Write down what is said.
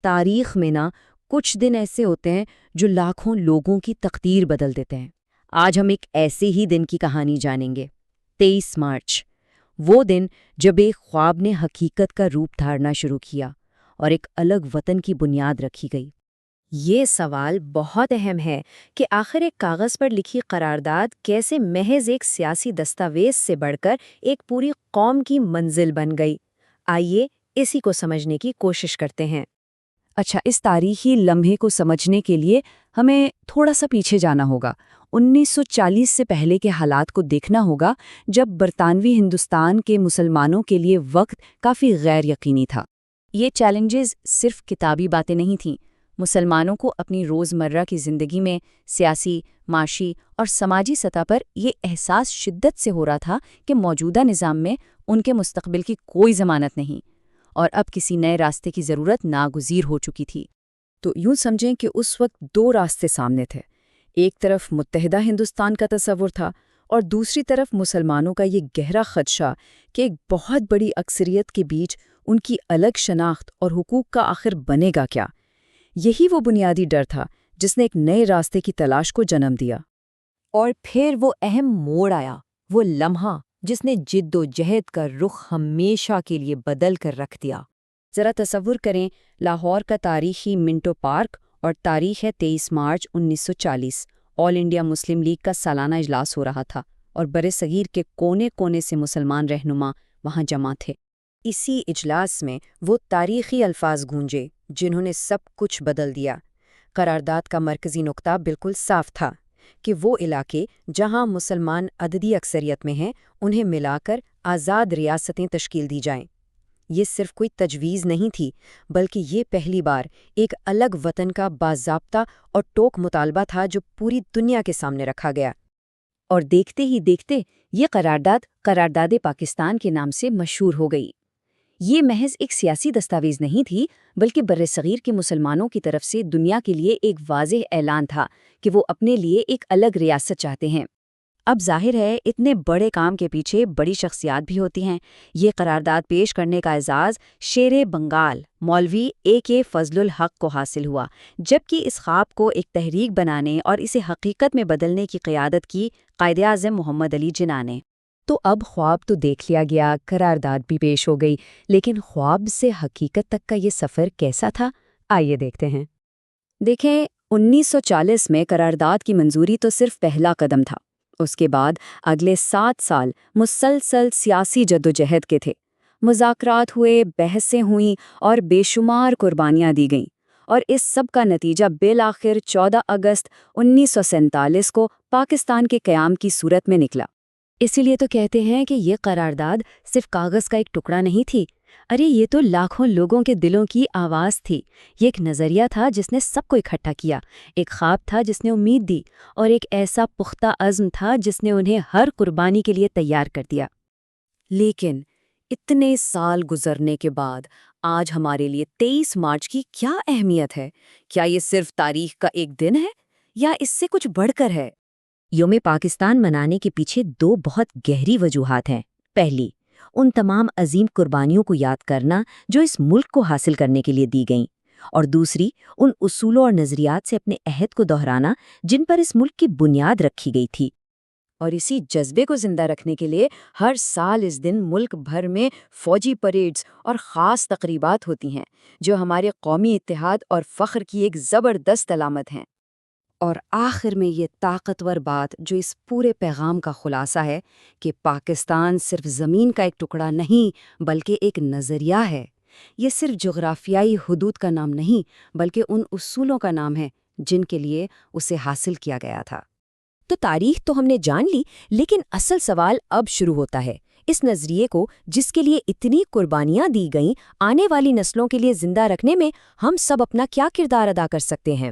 تاریخ میں کچھ دن ایسے ہوتے ہیں جو لاکھوں لوگوں کی تقدیر بدل دیتے ہیں۔ آج ہم ایک ایسے ہی دن کی کہانی جانیں گے، 23 مارچ، وہ دن جب ایک خواب نے حقیقت کا روپ دھارنا شروع کیا اور ایک الگ وطن کی بنیاد رکھی گئی۔ یہ سوال بہت اہم ہے کہ آخر ایک کاغذ پر لکھی قرارداد کیسے محض ایک سیاسی دستاویز سے بڑھ کر ایک پوری قوم کی منزل بن گئی۔ آئیے اسی کو سمجھنے کی کوشش کرتے ہیں۔ اچھا، اس تاریخی لمحے کو سمجھنے کے لیے ہمیں تھوڑا سا پیچھے جانا ہوگا۔ 1940 سے پہلے کے حالات کو دیکھنا ہوگا، جب برطانوی ہندوستان کے مسلمانوں کے لیے وقت کافی غیر یقینی تھا۔ یہ چیلنجز صرف کتابی باتیں نہیں تھیں، مسلمانوں کو اپنی روزمرہ کی زندگی میں سیاسی، معاشی اور سماجی سطح پر یہ احساس شدت سے ہو رہا تھا کہ موجودہ نظام میں ان کے مستقبل کی کوئی ضمانت نہیں اور اب کسی نئے راستے کی ضرورت ناگزیر ہو چکی تھی۔ تو یوں سمجھیں کہ اس وقت دو راستے سامنے تھے، ایک طرف متحدہ ہندوستان کا تصور تھا اور دوسری طرف مسلمانوں کا یہ گہرا خدشہ کہ ایک بہت بڑی اکثریت کے بیچ ان کی الگ شناخت اور حقوق کا آخر بنے گا کیا۔ یہی وہ بنیادی ڈر تھا جس نے ایک نئے راستے کی تلاش کو جنم دیا۔ اور پھر وہ اہم موڑ آیا، وہ لمحہ جس نے جد و جہد کا رخ ہمیشہ کے لیے بدل کر رکھ دیا۔ ذرا تصور کریں، لاہور کا تاریخی منٹو پارک اور تاریخ ہے 23 مارچ 1940۔ آل انڈیا مسلم لیگ کا سالانہ اجلاس ہو رہا تھا اور برصغیر کے کونے کونے سے مسلمان رہنما وہاں جمع تھے۔ اسی اجلاس میں وہ تاریخی الفاظ گونجے جنہوں نے سب کچھ بدل دیا۔ قرارداد کا مرکزی نقطہ بالکل صاف تھا کہ وہ علاقے جہاں مسلمان عددی اکثریت میں ہیں انہیں ملا کر آزاد ریاستیں تشکیل دی جائیں۔ یہ صرف کوئی تجویز نہیں تھی، بلکہ یہ پہلی بار ایک الگ وطن کا باضابطہ اور ٹوک مطالبہ تھا جو پوری دنیا کے سامنے رکھا گیا۔ اور دیکھتے ہی دیکھتے یہ قرارداد پاکستان کے نام سے مشہور ہو گئی۔ یہ محض ایک سیاسی دستاویز نہیں تھی، بلکہ برصغیر کے مسلمانوں کی طرف سے دنیا کے لیے ایک واضح اعلان تھا کہ وہ اپنے لیے ایک الگ ریاست چاہتے ہیں۔ اب ظاہر ہے اتنے بڑے کام کے پیچھے بڑی شخصیات بھی ہوتی ہیں۔ یہ قرارداد پیش کرنے کا اعزاز شیر بنگال مولوی اے فضل الحق کو حاصل ہوا، جبکہ اس خواب کو ایک تحریک بنانے اور اسے حقیقت میں بدلنے کی قیادت کی قائد اعظم محمد علی جناح نے۔ تو اب خواب تو دیکھ لیا گیا، قرارداد بھی پیش ہو گئی، لیکن خواب سے حقیقت تک کا یہ سفر کیسا تھا؟ آئیے دیکھتے ہیں۔ دیکھیں، 1940 میں قرارداد کی منظوری تو صرف پہلا قدم تھا۔ اس کے بعد اگلے 7 سال مسلسل سیاسی جدوجہد کے تھے۔ مذاکرات ہوئے، بحثیں ہوئیں اور بے شمار قربانیاں دی گئیں، اور اس سب کا نتیجہ بالآخر 14 اگست 1947 کو پاکستان کے قیام کی صورت میں نکلا۔ اسی لیے تو کہتے ہیں کہ یہ قرارداد صرف کاغذ کا ایک ٹکڑا نہیں تھی، ارے یہ تو لاکھوں لوگوں کے دلوں کی آواز تھی۔ یہ ایک نظریہ تھا جس نے سب کو اکٹھا کیا، ایک خواب تھا جس نے امید دی، اور ایک ایسا پختہ عزم تھا جس نے انہیں ہر قربانی کے لیے تیار کر دیا۔ لیکن اتنے سال گزرنے کے بعد آج ہمارے لیے 23 مارچ کی کیا اہمیت ہے؟ کیا یہ صرف تاریخ کا ایک دن ہے یا اس سے کچھ بڑھ کر ہے؟ یوم پاکستان منانے کے پیچھے 2 بہت گہری وجوہات ہیں۔ پہلی، ان تمام عظیم قربانیوں کو یاد کرنا جو اس ملک کو حاصل کرنے کے لیے دی گئیں، اور دوسری، ان اصولوں اور نظریات سے اپنے عہد کو دہرانا جن پر اس ملک کی بنیاد رکھی گئی تھی۔ اور اسی جذبے کو زندہ رکھنے کے لیے ہر سال اس دن ملک بھر میں فوجی پریڈز اور خاص تقریبات ہوتی ہیں جو ہمارے قومی اتحاد اور فخر کی ایک زبردست علامت ہیں۔ اور آخر میں یہ طاقتور بات جو اس پورے پیغام کا خلاصہ ہے کہ پاکستان صرف زمین کا ایک ٹکڑا نہیں بلکہ ایک نظریہ ہے۔ یہ صرف جغرافیائی حدود کا نام نہیں بلکہ ان اصولوں کا نام ہے جن کے لیے اسے حاصل کیا گیا تھا۔ تو تاریخ تو ہم نے جان لی، لیکن اصل سوال اب شروع ہوتا ہے۔ اس نظریے کو جس کے لیے اتنی قربانیاں دی گئیں، آنے والی نسلوں کے لیے زندہ رکھنے میں ہم سب اپنا کیا کردار ادا کر سکتے ہیں؟